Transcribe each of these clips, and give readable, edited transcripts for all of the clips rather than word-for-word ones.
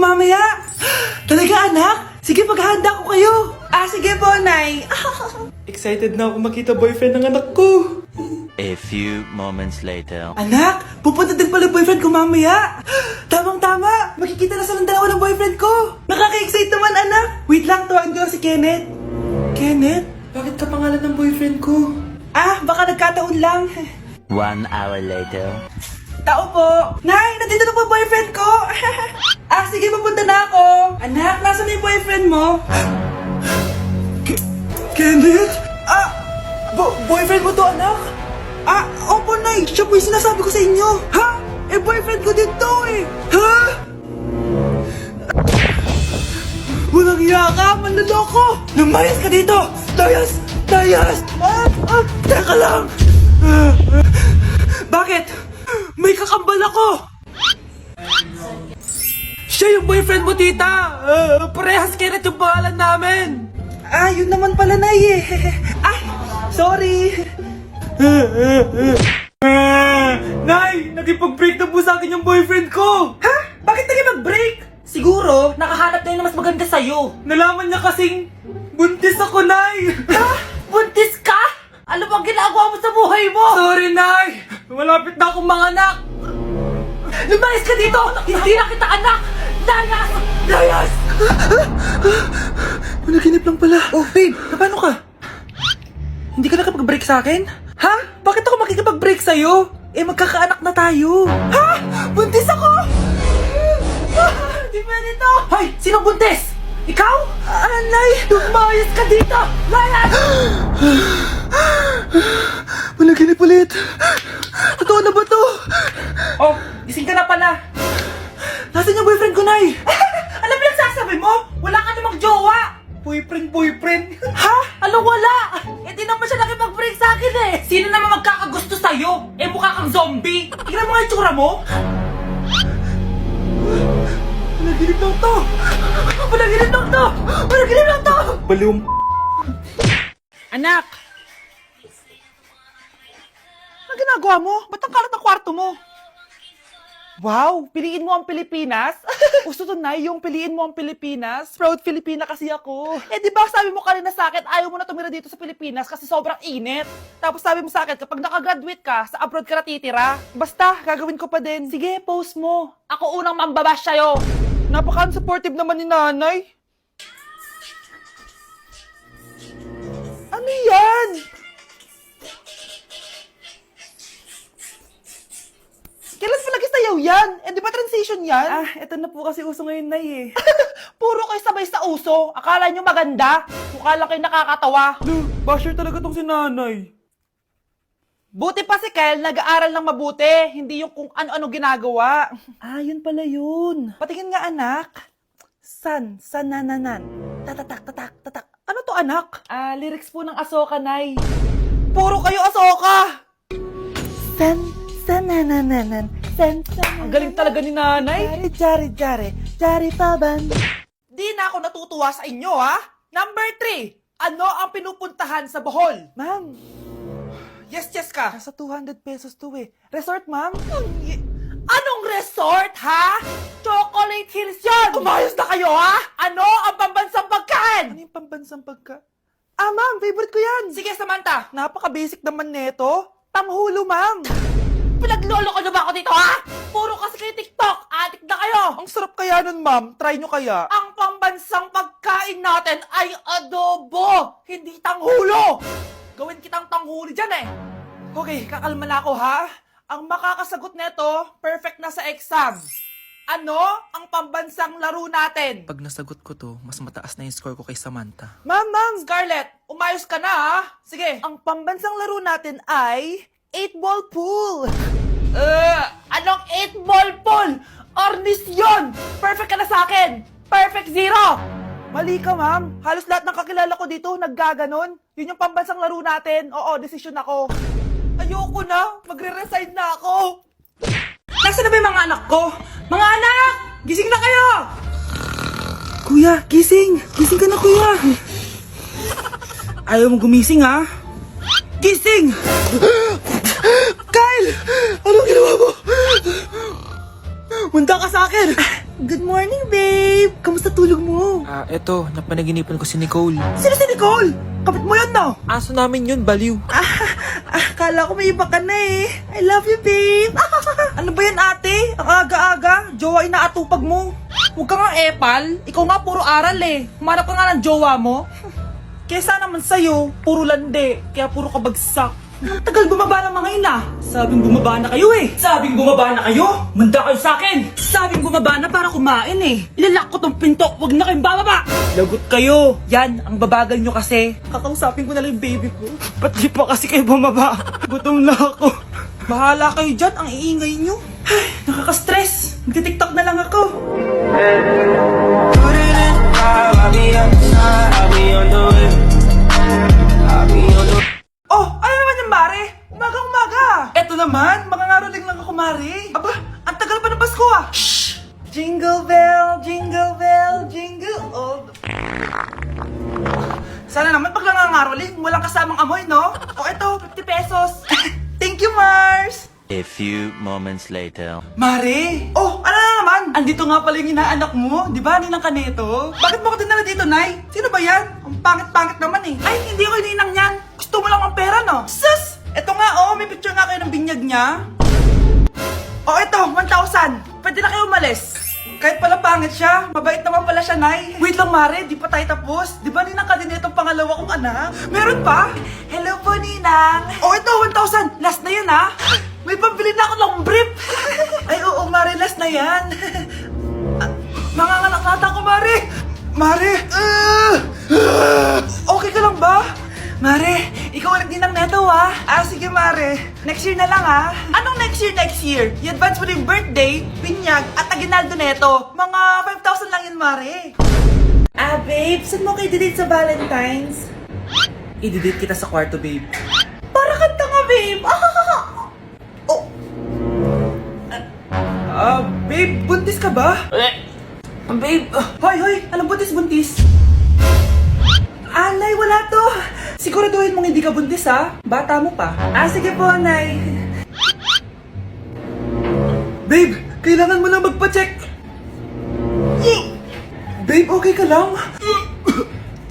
mamaya. Talaga, anak? Sige, paghahanda ko kayo. Sige po, Nay. Excited na ako makita boyfriend ng anak ko. A few moments later. Anak, pupunta din pala boyfriend ko mamaya. Tamang-tama, makikita na sa dalawa ng boyfriend ko. Nakaka-excite naman, anak. Wait lang, tawagin ko si Kenneth. Kenneth? Bakit ka pangalan ng boyfriend ko? Baka nagkataon lang. 1 hour later. Tao po. Nay, nandito na po boyfriend ko. Sige, papunta na ako. Anak, nasa na yung boyfriend mo? Kenneth? Boyfriend mo to, anak? Opo, Nay. Siya po yung sinasabi ko sa inyo. Ha? Boyfriend ko din to eh. Ha? Walang hiya ka, manloloko. Lumayas ka dito. Layas! Teka lang. Bakit? May kakambal ako. Siya yung boyfriend mo, tita. Parehas Kenneth yung pangalan namin. Yun naman pala, Nay eh. Sorry. Nay, nagipag-break na po sa akin yung boyfriend ko. Ha? Bakit nagipag-break? Siguro, nakahanap na yun na mas maganda sa'yo. Nalaman niya kasing buntis ako, Nay. Ha? Buntis ka? Ano bang ginagawa mo sa buhay mo? Sorry, Nay. Malapit na akong manganak. Lumayas ka dito! Hindi na kita anak! Layas! Managinip lang pala. Babe, paano ka? Hindi ka nakapag-break sa akin? Ha? Bakit ako makikipag-break sa'yo? Magkakaanak na tayo. Ha? Buntis ako? Di pwede to. Hoy, sinong buntis? Ikaw? Nay, lumayas ka dito! Layas! Managinip ulit. Totoo na ba to? Gising ka na pala. Nasaan yung boyfriend ko, Nay? Alam mo yung sasabi mo? Wala ka namang jowa. Boyfriend? Ha? Alam, wala. Di naman siya nakipag-break sa akin eh. Sino naman magkakagusto sa'yo? Mukha kang zombie. Tingnan mo nga yung tsura mo. Panaginip lang to. Baliw. Anak! Anong ginagawa mo? Ba't ang kalat ng kwarto mo? Wow! Piliin mo ang Pilipinas? Gusto to, Nay, yung piliin mo ang Pilipinas? Proud Filipina kasi ako. Di ba sabi mo kanina sa akin, ayaw mo na tumira dito sa Pilipinas kasi sobrang init. Tapos sabi mo sa akin, kapag nakagraduate ka, sa abroad ka natitira. Basta, gagawin ko pa din. Sige, post mo. Ako unang mambabash sa'yo. Napaka-unsupportive naman ni Nanay. Ano yan? Kailan pa lagi sayaw yan? Di ba transition yan? Eto na po kasi uso ngayon, Nay eh. Puro kayo sabay sa uso. Akala nyo maganda. Mukha lang kayo nakakatawa. Basher talaga tong si Nanay. Buti pa si Kyle, nag-aaral ng mabuti. Hindi yung kung ano-ano ginagawa. Yun pala yun. Patingin nga, anak. Sanananan. Tatak. Ano to, anak? Lyrics po ng Asoka, Nay. Puro kayo Asoka! Sanananan. Ang galing talaga ni Nanay. Jari paban. Di na ako natutuwa sa inyo, ha? Number 3. Ano ang pinupuntahan sa Bohol? Ma'am. Yes ka. Nasa 200 pesos to eh. Resort, ma'am? Anong resort, ha? Chocolate Hills yun! Umayos na kayo, ha? Ano ang pambansang pagkain? Ano yung pambansang pagkain? Ma'am, favorite ko yan. Sige, Samantha. Napaka-basic naman neto. Tanghulo, ma'am. Pinaglolo ko na ba ako dito, ha? Puro kasi kayo TikTok. Adik na kayo. Ang sarap kaya nun, ma'am. Try nyo kaya. Ang pambansang pagkain natin ay adobo, hindi tanghulo. Gawin kitang tanghuli dyan eh. Okay, kakalma na ako, ha? Ang makakasagot neto, perfect na sa exam. Ano ang pambansang laro natin? Pag nasagot ko to, mas mataas na yung score ko kay Samantha. Ma'am! Scarlett, umayos ka na, ha? Sige. Ang pambansang laro natin ay 8-ball pool. Anong 8-ball pool? Ornis yun! Perfect ka na sa akin! Perfect 0! Mali ka, ma'am. Halos lahat ng kakilala ko dito naggaganon. Yun yung pambansang laro natin. Oo, desisyon ako. Ayoko na. Magre-resign na ako. Nasaan na ba yung mga anak ko? Mga anak! Gising na kayo! Kuya, gising! Gising ka na, kuya! Ayaw mo gumising, ha? Gising! Kyle! Anong ginawa mo? Munda ka sa akin! Good morning, babe! Kamusta tulog mo? Eto, napanaginipan ko si Nicole. Sino si Nicole? Kapit mo yun, no? Aso namin yun, baliw. Kala ko may iba ka na eh. I love you, babe. Ano ba yan, ate? Ang aga-aga. Jowa inaatupag mo. Huwag ka nga epal. Ikaw nga puro aral eh. Humanap ka nga ng jowa mo. Kesa naman sa'yo, puro lande. Kaya puro kabagsak. Ang tagal bumaba ng mga ina. Sabing bumaba na kayo eh. Sabing bumaba na kayo. Manda kayo sa akin. Sabing bumaba na para kumain eh. Ilalak ko tong pinto. Huwag na kayong bababa. Lagot kayo. Yan, ang babagal nyo kasi. Kakausapin ko na lang yung baby ko. Ba't di pa kasi kayo bumaba? Gutom na ako. Bahala kayo dyan. Ang iingay nyo. Ay, nakaka-stress. Magti-tiktok na lang ako. Oh, ano naman yung Mare? Umaga-umaga. Eto naman, makangaroling lang ako, Mare. Aba, ang tagal pa ng Pasko ah. Shh! Jingle bell, jingle bell, jingle all the... Sana naman pag nangangaroling, walang kasamang amoy, no? O eto, 50 pesos. Thank you, Mars. A few moments later. Mare! Oh, ano na naman? Andito nga pala yung inaanak mo, di ba, Ninang Kaneto? Bakit mo ko dinala dito, Nay? Sino ba yan? Ang pangit-pangit naman eh. Ay, hindi ko ninang yan. Gusto mo lang ang pera, no? Sus! Eto nga, oh, may picture nga kayo ng binyag niya. Oh, eto, 1,000. Pwede na kayo umalis. Kahit pala pangit siya, mabait naman pala siya, Nay. Wait lang, Mare, di pa tayo tapos. Di ba Ninang Kaneto ang pangalawa kong anak? Meron pa? Hello po, Ninang. Oh, ito, 1,000. Last na yun, ha? May pambili na ako ng brief. Ay, oo, Mare, last na yan. Nanganganak nata ako, Mare. Mare. Okay ka lang ba? Mare, ikaw ulit din ng neto, ha? Sige, Mare. Next year na lang, ha? Anong next year, next year? I-advance mo na yung birthday, pinyag, at aginaldo neto. Mga 5,000 lang yun, Mare. Babe, saan mo kayo didate sa Valentine's? I-didate kita sa kwarto, babe. Para kanta nga, babe. Oh. Babe, buntis ka ba? Babe, hoy, alam buntis. Nay, wala to. Siguraduhin mong hindi ka buntis, ha? Bata mo pa. Sige po, Nay. Babe, kailangan mo lang magpa-check. Babe, okay ka lang?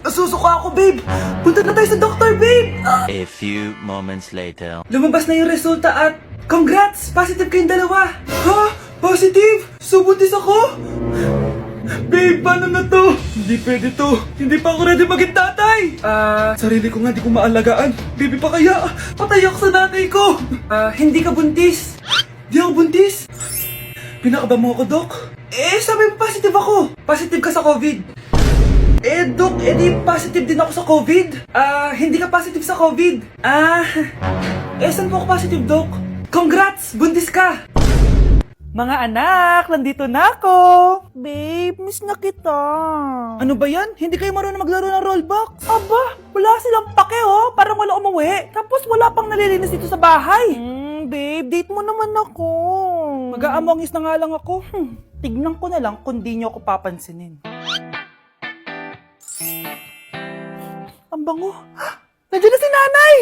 Nasusuka ako, babe. Punta na tayo sa doktor, babe. A few moments later. Lumabas na yung resulta at congrats! Positive kayong dalawa. Ha? Positive? So buntis ako? Babe, paano na to? Hindi pwede to. Hindi pa ako ready maging tatay. Sarili ko nga di ko maalagaan. Baby pa kaya? Patay ako sa nanay ko. Hindi ka buntis. Di ako buntis. Pinakaba mo ako, Dok? Sabi mo positive ako. Positive ka sa COVID. Dok, di positive din ako sa COVID. Hindi ka positive sa COVID. Saan po ako positive, Dok? Congrats! Buntis ka! Mga anak, nandito na ako! Babe, miss na kita. Ano ba yan? Hindi kayo marunong maglaro ng rollbox? Aba, wala silang pake oh. Parang wala umuwi. Tapos wala pang nalilinis dito sa bahay. Babe, date mo naman ako. Mag-aamongis na nga lang ako. Tignan ko na lang kung di nyo ako papansinin. Ang bango. Nandiyan na si nanay!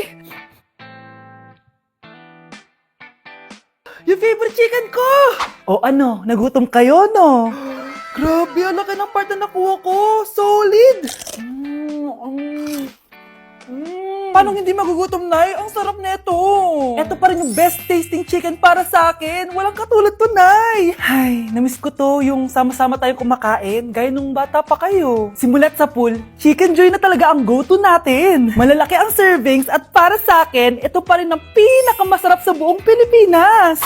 Yung favorite chicken ko! O ano, nagutom kayo, no? Grabe, ang laki ng part na nakuha ko. Solid! Paano hindi magugutom, Nay? Ang sarap neto. Ito pa rin yung best tasting chicken para sa akin. Walang katulad to, Nay. Ay, namiss ko to yung sama-sama tayong kumakain. Gaya nung bata pa kayo. Simulat sa pool, Chicken Joy na talaga ang go-to natin. Malalaki ang servings at para sa akin, ito pa rin ang pinakamasarap sa buong Pilipinas.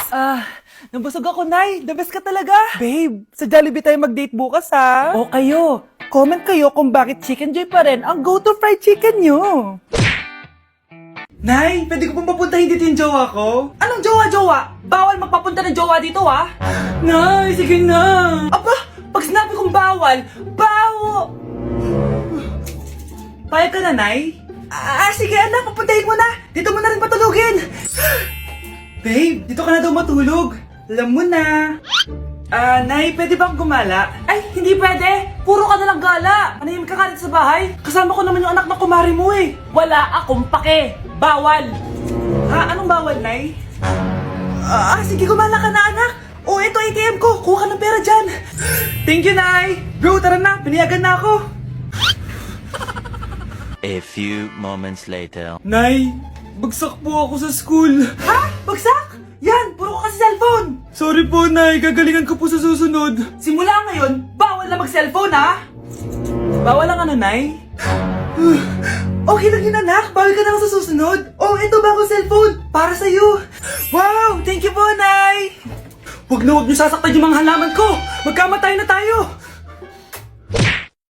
Nabusog ako, Nay. The best ka talaga. Babe, sa Jollibee tayo mag-date bukas, ha? O kayo, comment kayo kung bakit Chicken Joy pa rin ang go-to fried chicken nyo. Nay, pwede ko pong papuntahin dito yung jowa ko? Anong jowa-jowa? Bawal magpapunta ng jowa dito, ha? Nay, sige na. Aba, pag sinabi kong bawal, Payag ka na, Nay? Sige anak, papuntahin mo na. Dito mo na rin patulugin. Babe, dito ka na daw matulog. Alam mo na. Nay, pwede bang gumala? Ay, hindi pwede. Puro ka nalang gala. Manahimik ka dito sa bahay. Kasama ko naman yung anak ng kumari mo eh. Wala akong pake. Bawal. Anong bawal, Nay? Sige, gumala ka na, anak. Ito ATM ko. Kuha ka ng pera dyan. Thank you, Nay! Bro, tara na! Pinayagan na ako! A few moments later. Nay, bagsak po ako sa school. Ha? Bagsak? Yan! Puro ka kasi cellphone! Sorry po, Nay. Gagalingan ko po sa susunod. Simula ngayon, bawal na mag-cellphone, ha? Bawal lang ano, Nay? Okay lang yun, anak. Bawal ka na sa susunod. Oh, ito bagong cellphone. Para sa'yo. Wow! Thank you po, Nay! Huwag na huwag niyo sasaktan yung mga halaman ko. Magkamatay na tayo.